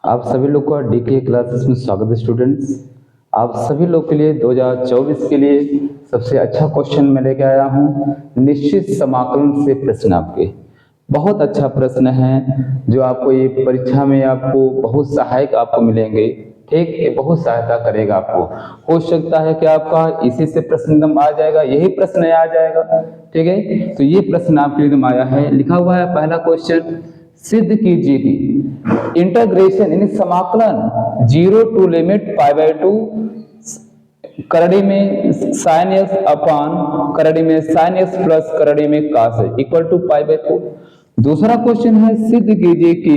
आप सभी लोग का डीके क्लासेस में स्वागत है स्टूडेंट्स। आप सभी लोग के लिए 2024 के लिए सबसे अच्छा क्वेश्चन मैं लेके आया हूँ। निश्चित समाकलन से प्रश्न आपके बहुत अच्छा प्रश्न है जो आपको ये परीक्षा में आपको बहुत सहायक आपको मिलेंगे। ठीक, ये बहुत सहायता करेगा आपको। हो सकता है कि आपका इसी से प्रश्न एकदम आ जाएगा, यही प्रश्न आ जाएगा। ठीक है, तो ये प्रश्न आपके लिए एकदम आया है। लिखा हुआ है पहला क्वेश्चन, सिद्ध कीजिए कि इंटीग्रेशन यानी समाकलन 0 टू लिमिट π/2 करड़ी में sin x अपान करड़ी में sin x प्लस करड़ी में cos x इक्वल टू π/4। दूसरा क्वेश्चन है, सिद्ध कीजिए कि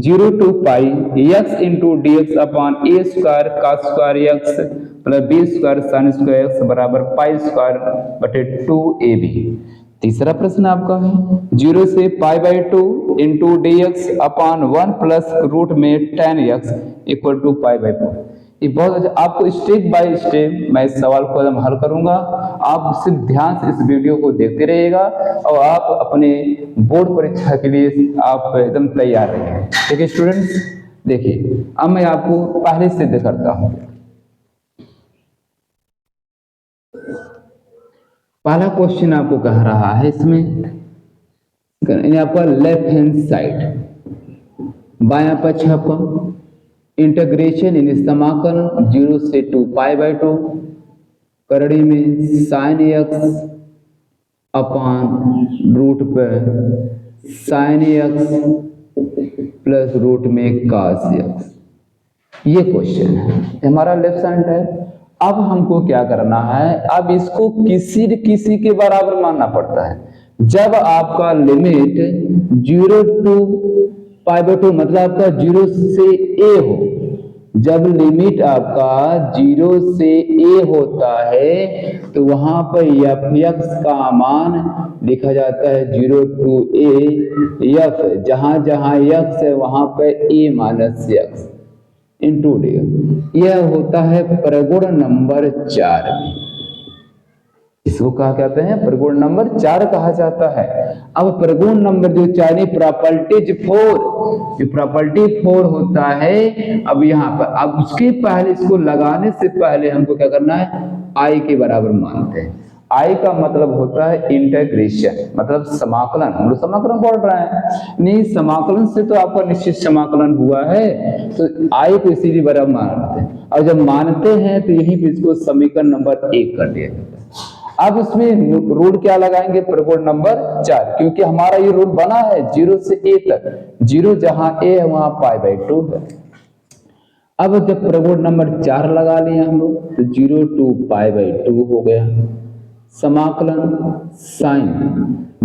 0 two pi x into d x upon a square cos square x plus b square sin square x बराबर पाई स्क्वायर बटे 2ab। तीसरा प्रश्न आपका है, 0 से π/2 इंटू डी एक्स अपान 1 प्लस रूट में tan x इक्वल टू π/4। ये बहुत अच्छा, आपको स्टेप बाय स्टेप मैं इस सवाल को एकदम हल करूंगा। आप सिर्फ ध्यान से इस वीडियो को देखते रहिएगा और आप अपने बोर्ड परीक्षा के लिए आप एकदम तैयार रहिए। ठीक है स्टूडेंट्स, देखिए अब मैं आपको पहले सिद्ध करता हूँ। पहला क्वेश्चन आपको कह रहा है, इसमें आपका लेफ्ट हैंड साइड बायां पक्ष आपका इंटीग्रेशन यानी समाकलन 0 से 2 π/2 करड़ी में sin x अपान रूट पर sin x प्लस रूट में cos x। ये क्वेश्चन है हमारा लेफ्ट हैंड है। अब हमको क्या करना है, अब इसको किसी न किसी के बराबर मानना पड़ता है। जब आपका लिमिट 0 टू π/2 मतलब आपका 0 से a हो, जब लिमिट आपका 0 से a होता है तो वहां पर f का मान लिखा जाता है 0 टू a f, जहां जहां x है वहां पर a minus x into D. यह होता है प्रगुण नंबर 4। इसको कहा कहते हैं प्रगुण नंबर 4 कहा जाता है। अब प्रगुण नंबर जो 4 प्रॉपर्टीज 4, जो प्रॉपर्टी 4 होता है, अब यहाँ पर अब उसके पहले इसको लगाने से पहले हमको क्या करना है, आई के बराबर मानते हैं। आई का मतलब होता है इंटीग्रेशन, मतलब समाकलन। हम लोग समाकलन पढ़ रहे हैं, नहीं समाकलन से तो आपका निश्चित समाकलन हुआ है, तो आई को इसीलिए बराबर मानते हैं। और जब मानते हैं तो यहीं पे इसको समीकरण नंबर 1 कर दिया जाता है। अब इसमें रूल क्या लगाएंगे, प्रगुण नंबर 4, क्योंकि हमारा ये रूल बना है 0 से a तक, 0 जहां a है वहां π/2 है। अब जब प्रगुण नंबर 4 लगा लिया हम लोग तो 0 टू π/2 हो गया। समाकलन साइन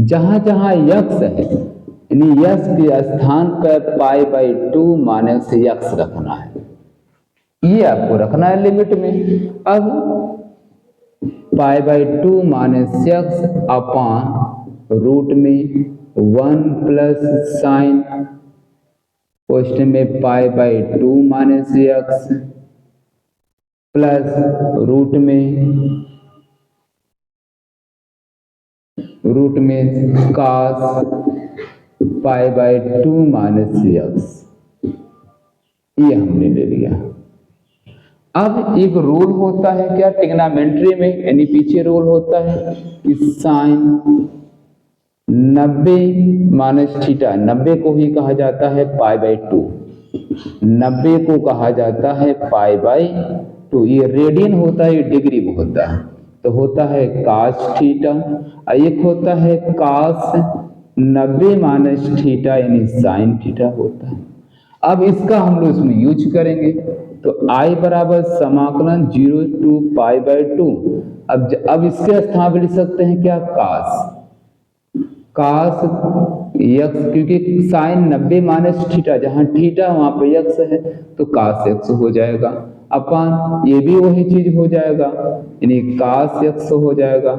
जहां जहां x है यानी x के स्थान पर π/2 माइनस x रखना है, ये आपको रखना है लिमिट में। अब π/2 माइनस x अपान रूट में 1 प्लस साइन क्वेश्चन में π/2 माइनस x प्लस रूट में cos π/2 माइनस x, ये हमने ले लिया। अब एक रूल होता है क्या ट्रिग्नोमेट्री में, यानी पीछे रूल होता है कि साइन 90 माइनस थीटा, 90 को ही कहा जाता है π/2, 90 को कहा जाता है π/2। ये रेडियन होता है, ये डिग्री में होता है, तो होता है cos थीटा, एक होता है cos 90 माइनस थीटा यानी sin थीटा होता है। अब इसका हम लोग इसमें यूज करेंगे तो I बराबर समाकलन 0 टू π/2। अब इसके स्थान पर लिख सकते हैं क्या, cos x, क्योंकि sin 90 माइनस थीटा, जहां थीटा वहां पर x है तो cos x हो जाएगा, अपान ये भी वही चीज हो जाएगा यानी cos x हो जाएगा,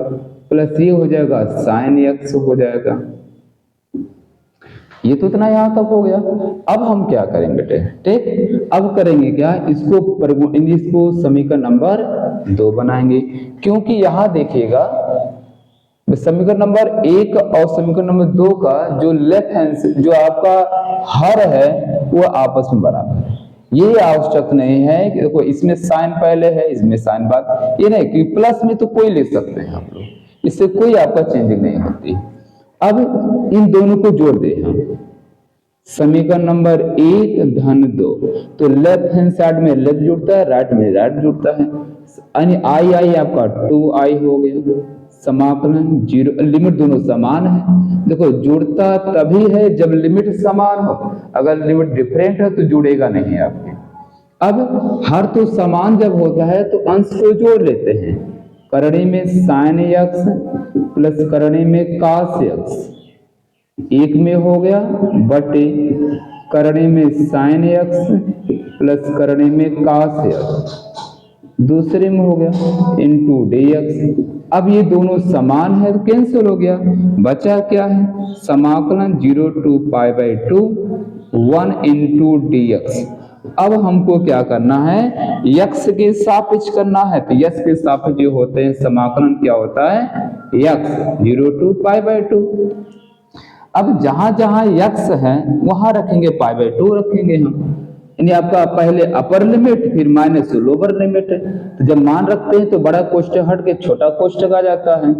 प्लस ये हो जाएगा sin x हो जाएगा। ये तो इतना यहां तक हो गया। अब हम क्या करेंगे बेटे, ठीक, अब करेंगे क्या, इसको समीकरण नंबर 2 बनाएंगे, क्योंकि यहां देखिएगा समीकरण नंबर 1 और समीकरण नंबर 2 का जो लेफ्ट हैंड जो आपका हर है वो आपस में बराबर है। ये आवश्यक नहीं है कि देखो इसमें साइन पहले है इसमें साइन बाद, ये नहीं कि प्लस में तो कोई ले सकते हैं आप लोग, इससे कोई आपका चेंजिंग नहीं होती। अब इन दोनों को जोड़ दे हम, समीकरण नंबर 1 धन 2, तो लेफ्ट हैंड साइड में लेफ्ट जुड़ता है, राइट में राइट जुड़ता है, यानी आई आई आपका 2i हो गया, समाकलन 0, लिमिट दोनों समान है। देखो जुड़ता तभी है जब लिमिट समान हो, अगर लिमिट डिफरेंट है तो जुड़ेगा नहीं आपके। अब हर तो समान जब होता है तो अंश को जोड़ लेते हैं, करणी में साइन x प्लस करणी में cos x, एक में हो गया बटे करणी में साइन x प्लस करणी में cos x, दूसरे में हो गया इंटू dx। अब ये दोनों समान है तो कैंसिल हो गया, बचा क्या है समाकलन 0 to π/2 1 इंटू dx। अब हमको क्या करना है, x के सापेक्ष करना है, तो x के सापेक्ष जो होते हैं समाकलन क्या होता है x 0 to π/2। अब जहां जहां x है वहां रखेंगे π/2 रखेंगे हम, यानी आपका पहले अपर लिमिट फिर माइनस लोअर लिमिट है, तो जब मान रखते हैं तो बड़ा कोष्ठक हट के छोटा कोष्ठक आ जाता है,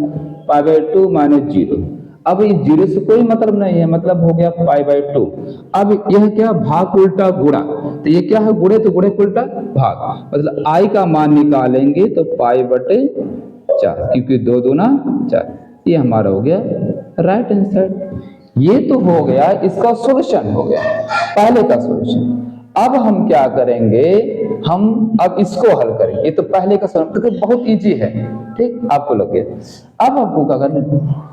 π/2 माइनस 0। अब ये 0 से कोई मतलब नहीं है, मतलब हो गया π/2। अब यह क्या भाग उल्टा गुणा, तो ये क्या है गुणे, तो गुणे उल्टा भाग, मतलब i का मान निकालेंगे तो π/4, क्योंकि 2 दूना 4, ये हमारा हो गया राइट हैंड साइड। ये तो हो गया, इसका सॉल्यूशन हो गया, पहले का सॉल्यूशन। अब हम क्या करेंगे, हम अब इसको हल करेंगे, ये तो पहले का सॉल्यूशन तो बहुत इजी है, ठीक आपको लगे। अब आपको क्या करना,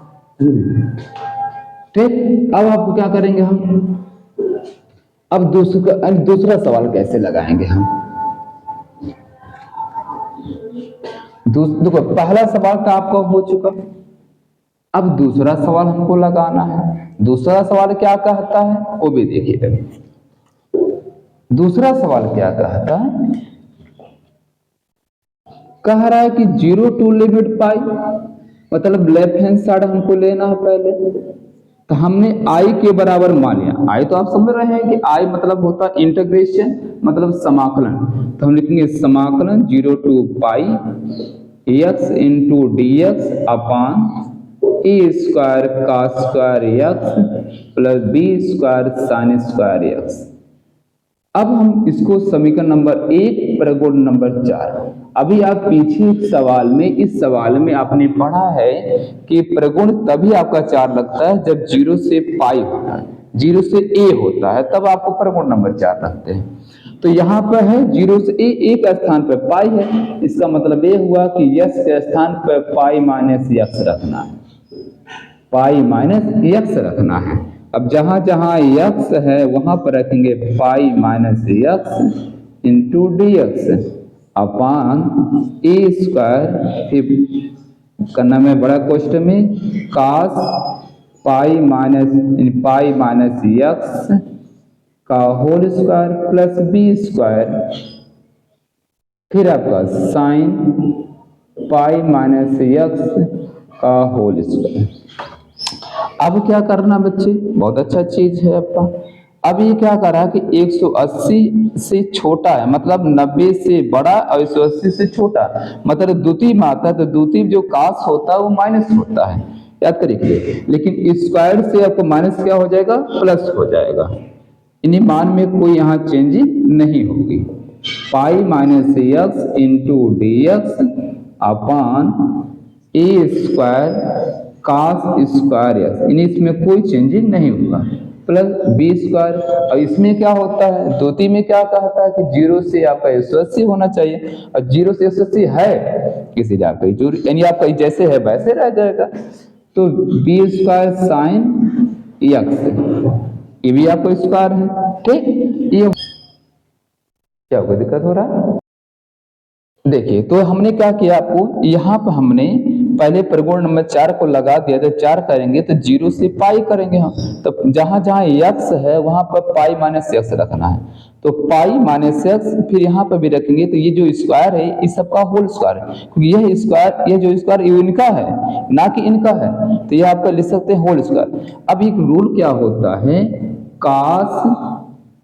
ठीक अब आपको क्या करेंगे हम, अब दूसरा सवाल कैसे लगाएंगे हम। देखो पहला सवाल तो आपका हो चुका, अब दूसरा सवाल हमको लगाना है। दूसरा सवाल क्या कहता है वो भी देखिए, दूसरा सवाल क्या कहता है, कह रहा है कि 0 to लिमिट पाई, मतलब लेफ्ट हैंड साइड हमको लेना है पहले, तो हमने i के बराबर मान लिया। i तो आप समझ रहे हैं कि i मतलब होता है इंटीग्रेशन, मतलब समाकलन, तो हम लिखेंगे समाकलन 0 to pi x into dx upon a square cos square x plus b square sine square x। अब हम इसको समीकरण नंबर 1 प्रगुण नंबर 4, अभी आप पीछे सवाल में, इस सवाल में आपने पढ़ा है कि प्रगुण तभी आपका 4 लगता है जब 0 से पाई होता है, 0 से a होता है, तब आपको प्रगुण नंबर 4 रखते हैं। तो यहाँ पर है 0 से a, एक स्थान पर पाई है, इसका मतलब ये हुआ कि x के स्थान पर पाई माइनस x रखना है, पाई माइनस x रखना है। अब जहां जहां x है वहां पर रखेंगे pi minus x into dx upon a square, फिर करना में बड़ा क्वेश्चन में cos पाई माइनस x का whole square plus b square, फिर आपका साइन पाई माइनस x का होल स्क्वायर। अब क्या करना बच्चे, बहुत अच्छा चीज है आपका। अब ये क्या कर रहा है कि 180 से छोटा है, मतलब 90 से बड़ा और 180 से छोटा, मतलब द्वितीय में आता है, तो द्वितीय जो कास होता है वो माइनस होता है, याद करिए। लेकिन स्क्वायर से आपको माइनस क्या हो जाएगा, प्लस हो जाएगा, इन्हीं मान में कोई यहाँ चेंजिंग नहीं होगी। Pi minus x into d x upon a square cos square x, इसमें कोई चेंजिंग नहीं होगा, प्लस बी स्क्वायर। और इसमें क्या होता है, द्वितीय में क्या कहता है कि 0 से आपका 180 होना चाहिए, और 0 से 180 है किसी आपका, यानी आपका जैसे है वैसे रह जाएगा। तो बी स्क्वायर साइन एक्स, ये भी आपको स्क्वायर है, ठीक। ये क्या कोई दिक्कत हो रहा है, देखिए। तो हमने क्या किया, आपको यहाँ पर हमने पहले परिपूर्ण नंबर 4 को लगा दिया, जब 4 करेंगे तो 0 से पाई करेंगे हम, तो जहां जहां x है वहां पर पाई माइनस x रखना है, तो पाई माइनस x फिर यहाँ पर भी रखेंगे, तो ये जो स्क्वायर है इस सबका होल स्क्वायर है, क्योंकि यह स्क्वायर, यह जो स्क्वायर ये इनका है ना कि इनका है, तो यह आपका लिख सकते हैं होल स्क्वायर। अब एक रूल क्या होता है, काश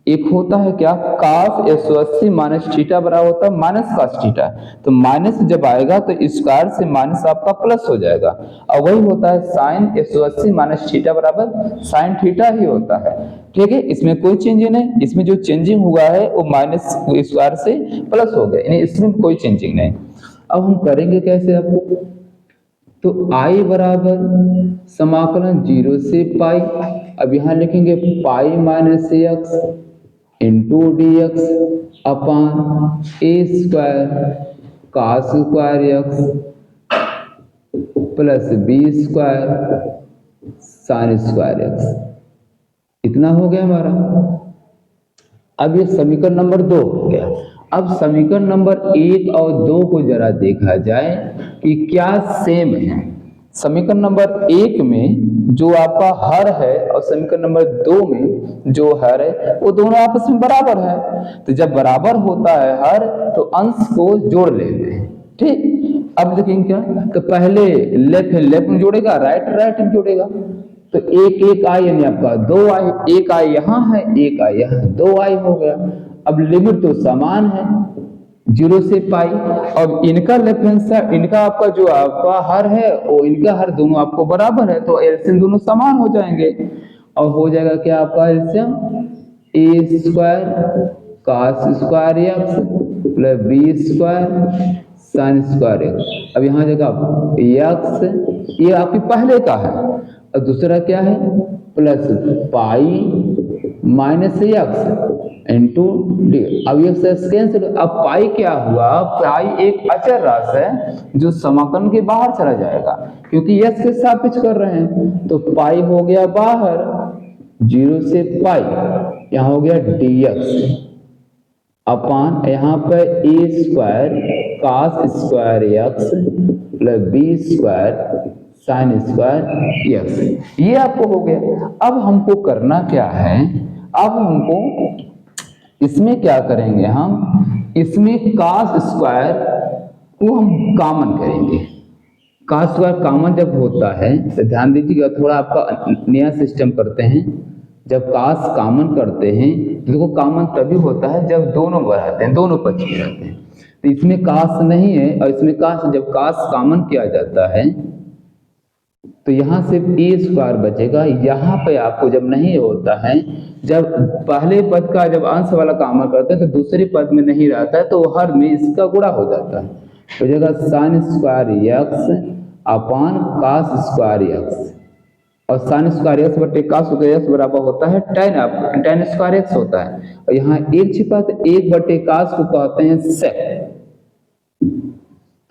एक होता है क्या, काश 180 माइनस थीटा बराबर होता है माइनस काश थीटा, तो माइनस जब आएगा तो स्क्वायर से माइनस आपका प्लस हो जाएगा, और वही होता है साइन 180 माइनस थीटा बराबर साइन थीटा ही होता है। ठीक है, इसमें कोई चेंजिंग नहीं, इसमें जो चेंजिंग हुआ है वो माइनस स्क्वायर से प्लस हो गया, यानी इसमें कोई चेंजिंग नहीं। अब हम करेंगे कैसे आपको, तो i बराबर समाकलन 0 से पाई, अब यहाँ लिखेंगे pi minus x into d x upon a square cos square x plus b square sine square x, इतना हो गया हमारा। अब ये समीकरण नंबर 2 हो गया। अब समीकरण नंबर 1 और 2 को जरा देखा जाए कि क्या सेम है। समीकरण नंबर 1 में जो आपका हर है और समीकरण नंबर 2 में जो हर है वो दोनों आपस में बराबर है, तो जब बराबर होता है हर तो अंश को जोड़ लेते हैं। ठीक, अब देखेंगे क्या, तो पहले लेफ्ट में जोड़ेगा, राइट में जोड़ेगा, तो एक आई यानी आपका 2 आई, एक आई यहाँ है एक आई यहाँ, 2 आई हो गया। अब लिमिट तो समान है 0 से पाई, और इनका लेफ्ट हैंड साइड, इनका आपका जो आपका हर है वो इनका हर दोनों आपको बराबर है, तो एलसीएम दोनों समान हो जाएंगे, और हो जाएगा क्या आपका LCM a square cos square x plus b square sine square x. अब यहाँ जगह एक्स ये आपकी पहले का है, और दूसरा क्या है plus pi minus x into D. अब एक्स कैंसिल, अब पाई क्या हुआ, पाई एक अचर राशि है जो समाकलन के बाहर चला जाएगा, क्योंकि एक्स के सापेक्ष कर रहे हैं, तो पाई हो गया बाहर 0 से पाई, यहाँ हो गया dx अपान यहाँ पर a square cos square x plus b square sine square x, ये आपको हो गया। अब हमको करना क्या है, अब हमको इसमें क्या करेंगे, हम इसमें कास स्क्वायर को हम कॉमन करेंगे। कास स्क्वायर कॉमन जब होता है तो ध्यान दीजिएगा, थोड़ा आपका नया सिस्टम करते हैं, जब कास कॉमन करते हैं तो देखो कॉमन तभी होता है जब दोनों बढ़ाते हैं, दोनों पक्ष में रहते हैं, तो इसमें कास नहीं है, और इसमें कास, जब कास कॉमन किया जाता है तो यहाँ सिर्फ ए स्क्वायर बचेगा। यहाँ पे आपको जब नहीं होता है, जब पहले पद का जब अंश वाला कॉमन करते हैं तो दूसरे पद में नहीं रहता है, तो हर में इसका गुणा हो जाता है, तो जगह साइन स्क्वायर एक्स अपान कास स्क्वायर एक्स, और साइन स्क्वायर एक्स बटे कास स्क्वायर एक्स बराबर होता है टेन स्क्वायर एक्स होता है, और यहाँ एक छिपा तो एक बटे कास को कहते हैं सेक,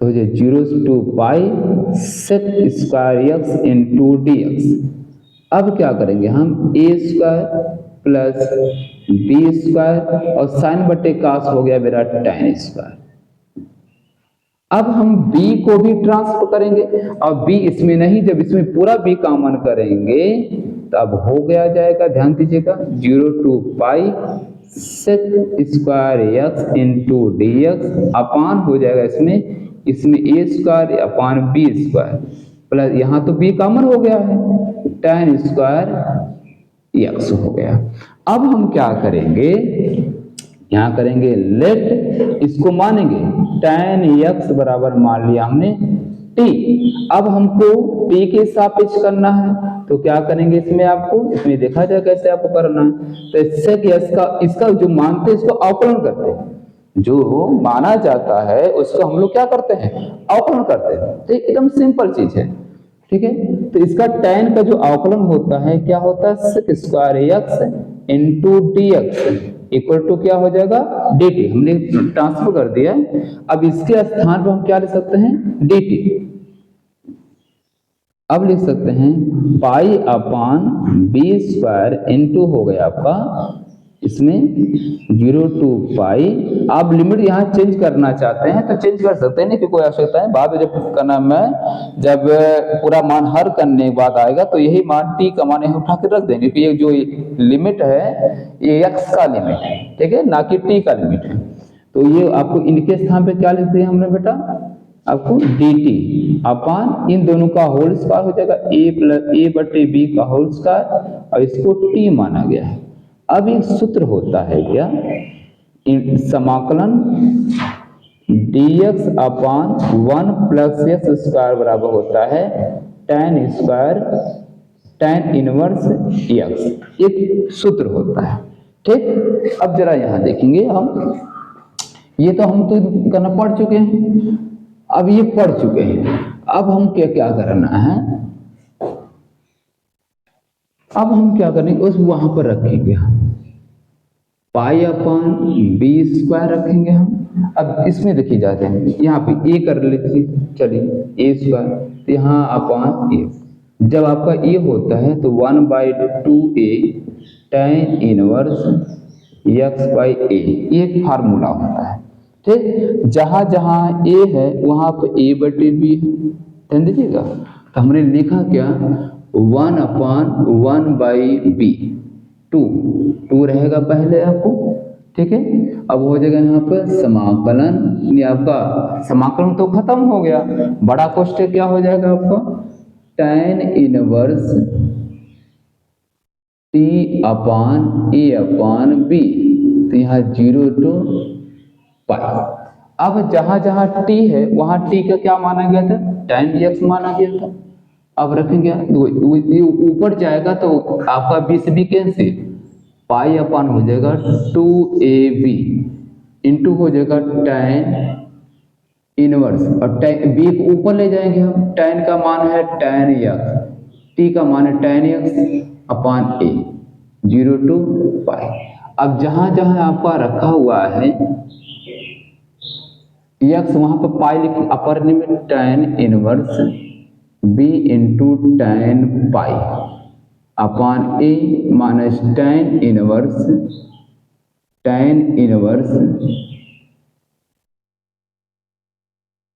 तो 0 to pi sec square x into d x. अब क्या करेंगे हम, a square plus b square और साइन बटे कास हो गया मेरा टेन स्क्वायर। अब हम b को भी ट्रांसफर करेंगे, और b इसमें नहीं, जब इसमें पूरा b कॉमन करेंगे तब हो गया जाएगा, ध्यान दीजिएगा 0 to pi sec square x into d x upon हो जाएगा इसमें a square upon b square plus यहाँ तो b कॉमन हो गया है टेन स्क्वायर एक्स हो गया। अब हम क्या करेंगे, यहाँ करेंगे लेट, इसको मानेंगे tan x बराबर मान लिया हमने t। अब हमको t के सापेक्ष करना है, तो क्या करेंगे इसमें, आपको इसमें देखा जाए कैसे आपको करना है, तो इससे कि इसका जो मानते हैं इसको अवकलन करते हैं, जो माना जाता है उसको हम लोग क्या करते हैं, अवकलन करते हैं, तो एकदम सिंपल चीज है। ठीक है, तो इसका tan का जो अवकलन होता है क्या होता है, sec square x into d x equal to क्या हो जाएगा dt, हमने ट्रांसफर कर दिया। अब इसके स्थान पर हम क्या लिख सकते हैं, dt। अब लिख सकते हैं पाई अपान बी स्क्वायर इंटू हो गया आपका इसमें 0 to पाई। आप लिमिट यहाँ चेंज करना चाहते हैं तो चेंज कर सकते हैं, नहीं कि कोई आवश्यकता है। बाद में जब करना मैं जब पूरा मान हर करने के बाद आएगा तो यही मान t का मान यहाँ उठा के रख देंगे, क्योंकि ये जो लिमिट है ये x का लिमिट है, ठीक है, ना कि t का लिमिट है। तो ये आपको इनके स्थान पे क्या लिख दिया हमने बेटा, आपको dt अपान इन दोनों का होल स्क्वायर हो जाएगा, a बटे b का होल स्क्वायर, और इसको t माना गया है। अब एक सूत्र होता है क्या, समाकलन dx अपान 1 प्लस एक्स स्क्वायर बराबर होता है tan square tan inverse x, एक सूत्र होता है, ठीक। अब जरा यहाँ देखेंगे हम, ये तो हम तो करना पढ़ चुके हैं, अब ये पढ़ चुके हैं। अब हम क्या क्या करना है, अब हम क्या करेंगे, उस वहां पर रखेंगे हम पाई अपॉन बी स्क्वायर रखेंगे हम। अब इसमें देखिए जाते हैं, यहाँ पे ए कर लेते, चलिए ए स्क्वायर, तो यहाँ अपॉन ए, जब आपका ए होता है तो 1/2a tan inverse x by a, ये एक फार्मूला होता है, ठीक। जहां जहां ए है वहां पर a बटे बी है, ध्यान दीजिएगा। तो हमने लिखा क्या, 1/1/b, 2 रहेगा पहले आपको, ठीक है। अब हो जाएगा यहाँ पर समाकलन, ये आपका समाकलन तो खत्म हो गया, बड़ा कोष्ठक क्या हो जाएगा आपका, tan inverse t upon a upon b, तो यहाँ 0 to पाई। अब जहां जहां t है वहां t का क्या माना गया था, tan dx माना गया था। अब रखेंगे ऊपर जाएगा तो आपका b से b कैंसिल, पाई अपान हो जाएगा 2ab इंटू हो जाएगा tan इनवर्स, और b को ऊपर ले जाएंगे हम, tan का मान है tan x, t का मान है tan x upon a, 0 to पाई। अब जहां जहां आपका रखा हुआ है x, वहां पर पाई लिख, upper limit tan inverse b into tan pi upon a minus tan inverse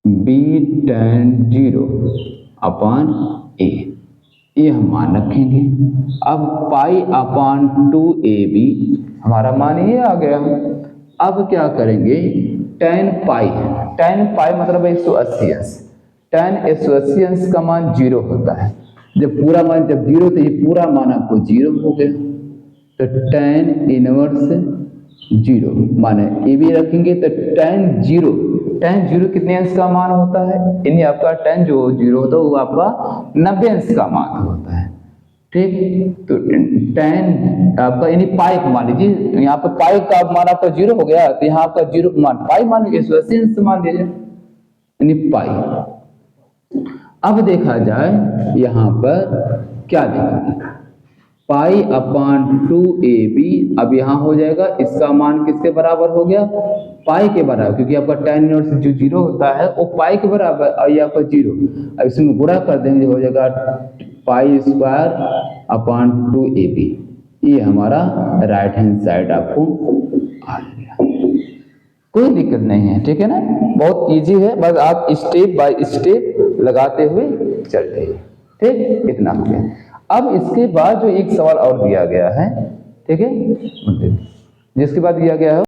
b tan 0 upon a, ये हम मान रखेंगे। अब पाई अपान 2ab हमारा मान ये आ गया। अब क्या करेंगे, tan पाई मतलब 180 अंश, tan 180 अंश का मान 0 होता है, जब पूरा मान जब 0 तो ये पूरा मान आपको 0 हो गया, तो tan इनवर्स 0 माने ये भी रखेंगे, तो tan 0 कितने अंश का मान होता है, यानी आपका tan जो 0 होता है वो आपका 90 अंश का मान होता है, ठीक। तो tan आपका यानी पाई को मान लीजिए, यहाँ पर पाई का मान आपका 0 हो गया, तो यहाँ आपका 0 का मान पाई मान लीजिए, 180 अंश मान लीजिए, यानी पाई। अब देखा जाए यहाँ पर क्या देखा, पाई अपान 2ab, अब यहाँ हो जाएगा इसका मान किसके बराबर हो गया, पाई के बराबर, क्योंकि आपका tan इनवर्स जो 0 होता है वो पाई के बराबर, और ये आपका 0, अब इसमें गुणा कर देंगे हो जाएगा पाई स्क्वायर अपान 2ab, ये हमारा राइट हैंड साइड आपको आ गया, कोई दिक्कत नहीं है, ठीक है ना, बहुत इजी है, बस आप स्टेप बाय स्टेप लगाते हुए चल जाइए, ठीक, इतना हो गया। अब इसके बाद जो एक सवाल और दिया गया है, ठीक है, जिसके बाद दिया गया है